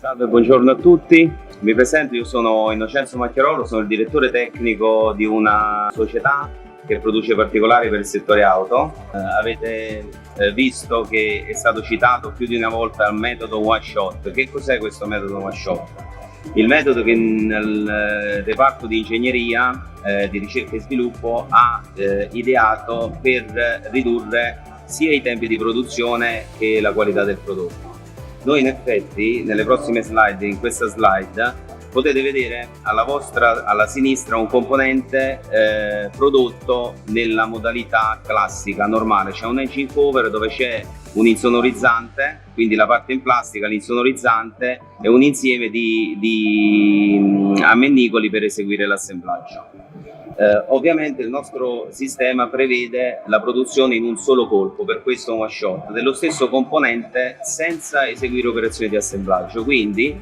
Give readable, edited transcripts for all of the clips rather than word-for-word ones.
Salve, buongiorno a tutti. Mi presento, io sono Innocenzo Macchiarolo, sono il direttore tecnico di una società che produce particolari per il settore auto. Avete visto che è stato citato più di una volta il metodo One Shot. Che cos'è questo metodo One Shot? Il metodo che nel reparto di ingegneria, di ricerca e sviluppo ha ideato per ridurre sia i tempi di produzione che la qualità del prodotto. Noi in effetti nelle prossime slide, in questa slide, potete vedere alla sinistra un componente prodotto nella modalità classica, normale. C'è un engine cover dove c'è un insonorizzante, quindi la parte in plastica, l'insonorizzante e un insieme di ammennicoli per eseguire l'assemblaggio. Ovviamente il nostro sistema prevede la produzione in un solo colpo, per questo one shot, dello stesso componente senza eseguire operazioni di assemblaggio, quindi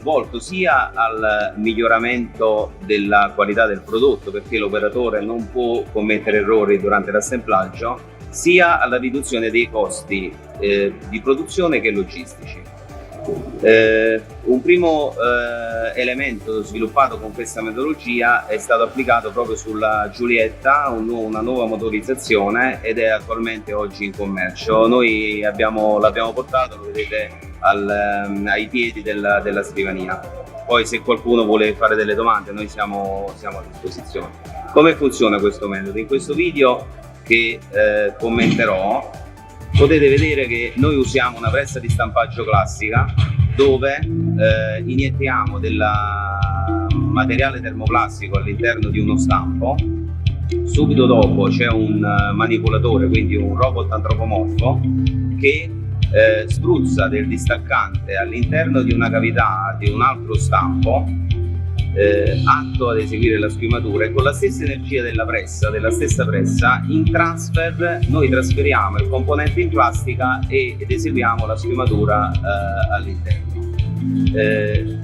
volto sia al miglioramento della qualità del prodotto, perché l'operatore non può commettere errori durante l'assemblaggio, sia alla riduzione dei costi di produzione che logistici. Un primo elemento sviluppato con questa metodologia è stato applicato proprio sulla Giulietta, una nuova motorizzazione, ed è attualmente oggi in commercio. Noi l'abbiamo portato, lo vedete ai piedi della scrivania. Poi se qualcuno vuole fare delle domande noi siamo a disposizione. Come funziona questo metodo? In questo video che commenterò potete vedere che noi usiamo una pressa di stampaggio classica dove iniettiamo del materiale termoplastico all'interno di uno stampo. Subito dopo c'è un manipolatore, quindi un robot antropomorfo, che spruzza del distaccante all'interno di una cavità di un altro stampo atto ad eseguire la schiumatura, e con la stessa energia della stessa pressa in transfer noi trasferiamo il componente in plastica ed eseguiamo la schiumatura all'interno.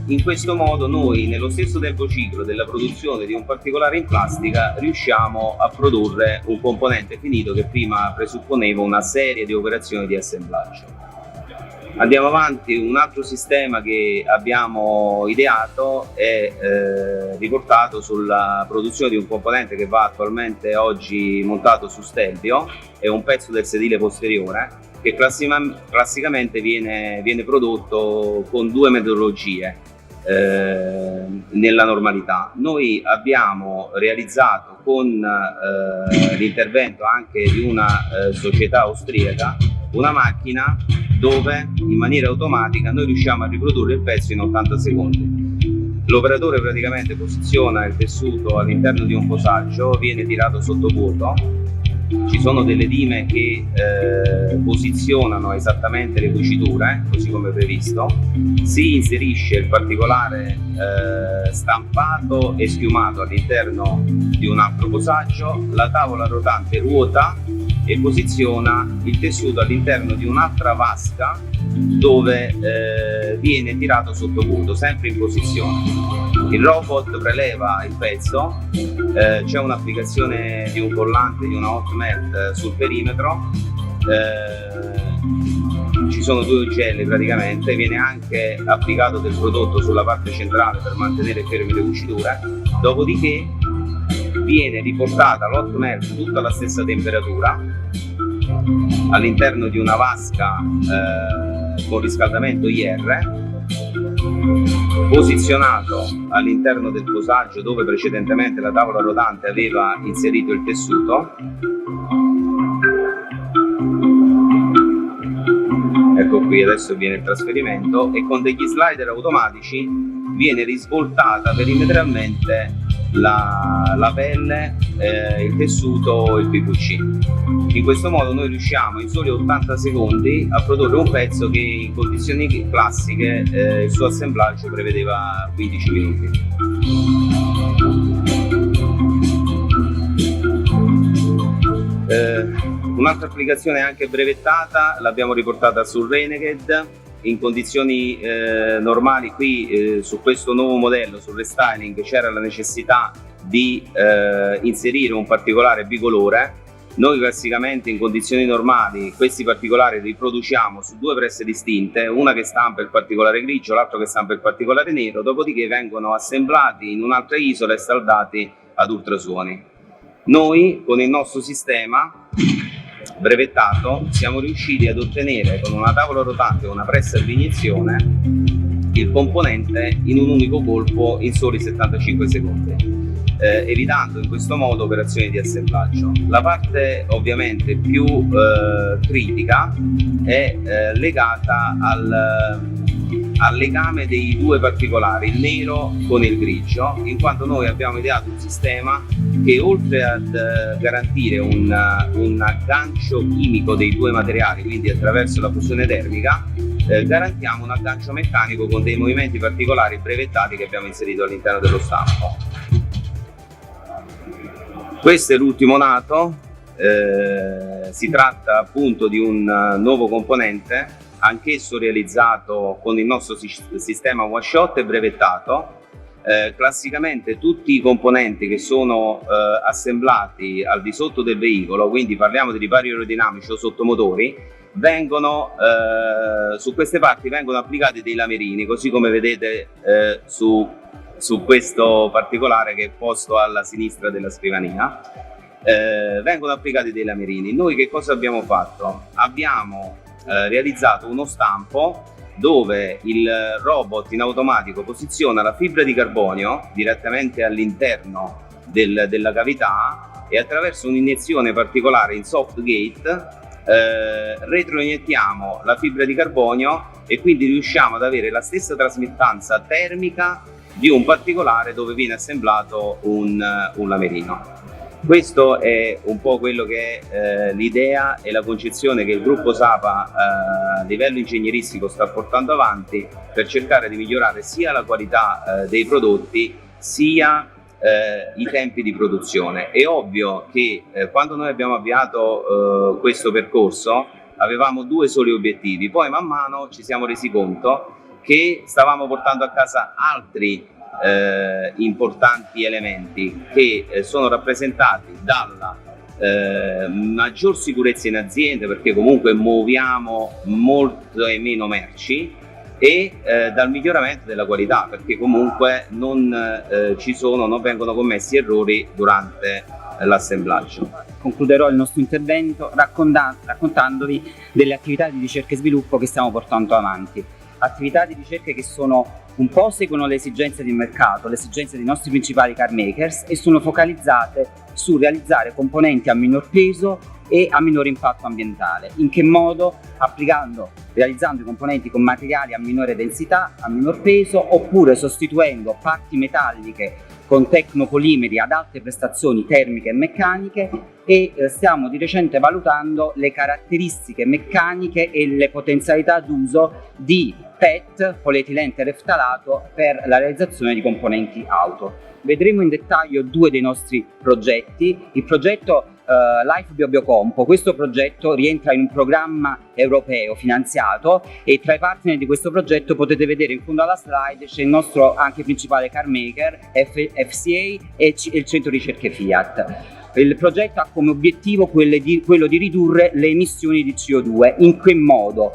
In questo modo noi nello stesso tempo ciclo della produzione di un particolare in plastica riusciamo a produrre un componente finito che prima presupponeva una serie di operazioni di assemblaggio. Andiamo avanti. Un altro sistema che abbiamo ideato è riportato sulla produzione di un componente che va attualmente oggi montato su Stelvio. È un pezzo del sedile posteriore che classicamente viene prodotto con due metodologie nella normalità. Noi abbiamo realizzato con l'intervento anche di una società austriaca una macchina dove in maniera automatica noi riusciamo a riprodurre il pezzo in 80 secondi. L'operatore praticamente posiziona il tessuto all'interno di un posaggio, viene tirato sotto vuoto, ci sono delle dime che posizionano esattamente le cuciture, così come previsto, si inserisce il particolare stampato e schiumato all'interno di un altro posaggio, la tavola rotante ruota e posiziona il tessuto all'interno di un'altra vasca dove viene tirato sotto vuoto, sempre in posizione. Il robot preleva il pezzo, c'è un'applicazione di un collante, di una hot melt sul perimetro, ci sono due ugelli praticamente, viene anche applicato del prodotto sulla parte centrale per mantenere ferme le cuciture, dopodiché viene riportata l'hot melt tutta alla stessa temperatura all'interno di una vasca con riscaldamento IR, posizionato all'interno del posaggio dove precedentemente la tavola rotante aveva inserito il tessuto. Ecco qui, adesso viene il trasferimento e con degli slider automatici viene risvoltata perimetralmente la pelle, il tessuto, il PVC. In questo modo noi riusciamo in soli 80 secondi a produrre un pezzo che in condizioni classiche il suo assemblaggio prevedeva 15 minuti. Un'altra applicazione anche brevettata l'abbiamo riportata sul Renegade. In condizioni normali qui su questo nuovo modello, sul restyling, c'era la necessità di inserire un particolare bicolore Noi classicamente in condizioni normali questi particolari li produciamo su due presse distinte, una che stampa il particolare grigio, l'altra che stampa il particolare nero, dopodiché vengono assemblati in un'altra isola e saldati ad ultrasuoni. Noi con il nostro sistema brevettato siamo riusciti ad ottenere con una tavola rotante e una pressa di iniezione il componente in un unico colpo in soli 75 secondi. Evitando in questo modo operazioni di assemblaggio. La parte ovviamente più critica è legata al legame dei due particolari, il nero con il grigio, in quanto noi abbiamo ideato un sistema che oltre ad garantire un aggancio chimico dei due materiali, quindi attraverso la fusione termica, garantiamo un aggancio meccanico con dei movimenti particolari brevettati che abbiamo inserito all'interno dello stampo. Questo è l'ultimo nato, si tratta appunto di un nuovo componente, anch'esso realizzato con il nostro sistema one shot e brevettato. Classicamente tutti i componenti che sono assemblati al di sotto del veicolo, quindi parliamo di ripari aerodinamici o sottomotori, su queste parti vengono applicati dei lamerini, così come vedete su questo particolare che è posto alla sinistra della scrivania. Vengono applicati dei lamerini. Noi che cosa abbiamo fatto? Abbiamo realizzato uno stampo dove il robot in automatico posiziona la fibra di carbonio direttamente all'interno della cavità e attraverso un'iniezione particolare in soft gate retroiniettiamo la fibra di carbonio e quindi riusciamo ad avere la stessa trasmittanza termica di un particolare dove viene assemblato un lamerino. Questo è un po' quello che è l'idea e la concezione che il gruppo SAPA a livello ingegneristico sta portando avanti per cercare di migliorare sia la qualità dei prodotti sia i tempi di produzione. È ovvio che quando noi abbiamo avviato questo percorso avevamo due soli obiettivi, poi man mano ci siamo resi conto che stavamo portando a casa altri importanti elementi che sono rappresentati dalla maggior sicurezza in azienda, perché comunque muoviamo molto e meno merci, e dal miglioramento della qualità, perché comunque non vengono commessi errori durante l'assemblaggio. Concluderò il nostro intervento raccontandovi delle attività di ricerca e sviluppo che stiamo portando avanti. Attività di ricerca che sono un po' seguono le esigenze di mercato, le esigenze dei nostri principali car makers e sono focalizzate su realizzare componenti a minor peso e a minore impatto ambientale. In che modo? Realizzando i componenti con materiali a minore densità, a minor peso, oppure sostituendo parti metalliche con tecnopolimeri ad alte prestazioni termiche e meccaniche, e stiamo di recente valutando le caratteristiche meccaniche e le potenzialità d'uso di PET, polietilene tereftalato, per la realizzazione di componenti auto. Vedremo in dettaglio due dei nostri progetti. Il progetto Life BioBioCompo. Questo progetto rientra in un programma europeo finanziato e tra i partner di questo progetto potete vedere in fondo alla slide c'è il nostro anche principale car maker FCA e il centro ricerche Fiat. Il progetto ha come obiettivo quello di ridurre le emissioni di CO2. In che modo?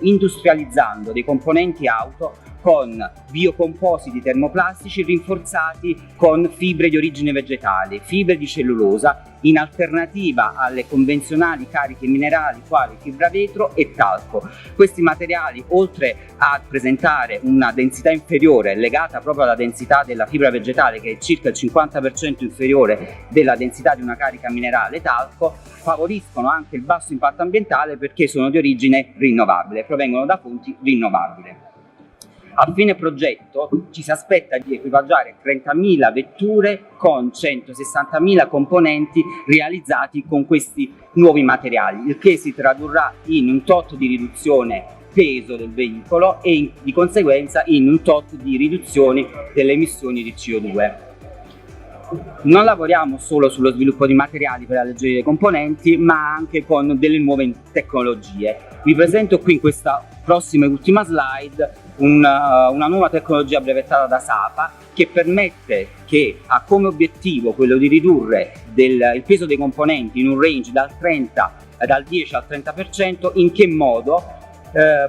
Industrializzando dei componenti auto con biocompositi termoplastici rinforzati con fibre di origine vegetale, fibre di cellulosa, in alternativa alle convenzionali cariche minerali quali fibra vetro e talco. Questi materiali, oltre a presentare una densità inferiore legata proprio alla densità della fibra vegetale, che è circa il 50% inferiore della densità di una carica minerale talco, favoriscono anche il basso impatto ambientale perché sono di origine rinnovabile, provengono da fonti rinnovabili. A fine progetto ci si aspetta di equipaggiare 30.000 vetture con 160.000 componenti realizzati con questi nuovi materiali, il che si tradurrà in un tot di riduzione peso del veicolo e di conseguenza in un tot di riduzione delle emissioni di CO2. Non lavoriamo solo sullo sviluppo di materiali per alleggerire i componenti, ma anche con delle nuove tecnologie. Vi presento qui in questa prossima e ultima slide una nuova tecnologia brevettata da SAPA che permette, che ha come obiettivo quello di ridurre il peso dei componenti in un range dal 10 al 30%. In che modo?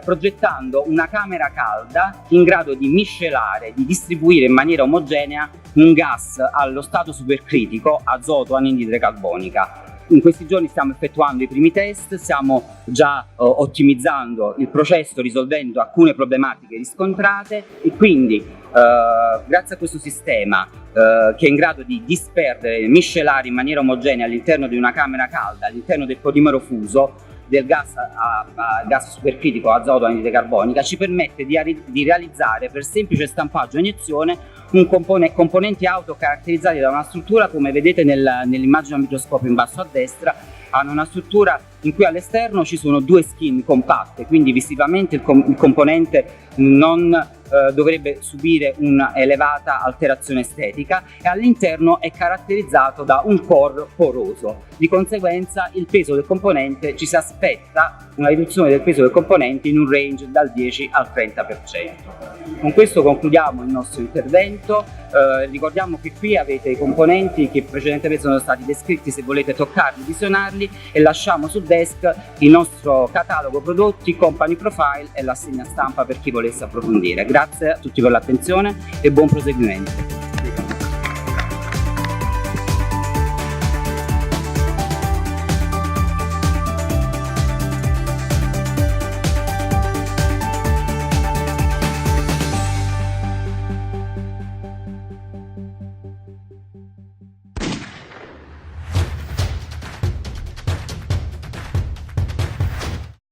Progettando una camera calda in grado di miscelare, di distribuire in maniera omogenea un gas allo stato supercritico, azoto, anidride carbonica. In questi giorni stiamo effettuando i primi test, stiamo già ottimizzando il processo, risolvendo alcune problematiche riscontrate, e quindi grazie a questo sistema che è in grado di disperdere, miscelare in maniera omogenea all'interno di una camera calda, all'interno del polimero fuso, del gas gas supercritico, azoto, anidride carbonica, ci permette di realizzare per semplice stampaggio e iniezione componenti auto caratterizzati da una struttura, come vedete nell'immagine a microscopio in basso a destra, hanno una struttura in cui all'esterno ci sono due skin compatte, quindi visivamente il componente non dovrebbe subire un'elevata alterazione estetica, e all'interno è caratterizzato da un core poroso. Di conseguenza il peso del componente, ci si aspetta una riduzione del peso del componente in un range dal 10 al 30%. Con questo concludiamo il nostro intervento. Ricordiamo che qui avete i componenti che precedentemente sono stati descritti, se volete toccarli, visionarli, e lasciamo sul desk il nostro catalogo prodotti, company profile e l'assegna stampa per chi volesse approfondire. Grazie a tutti per l'attenzione e buon proseguimento.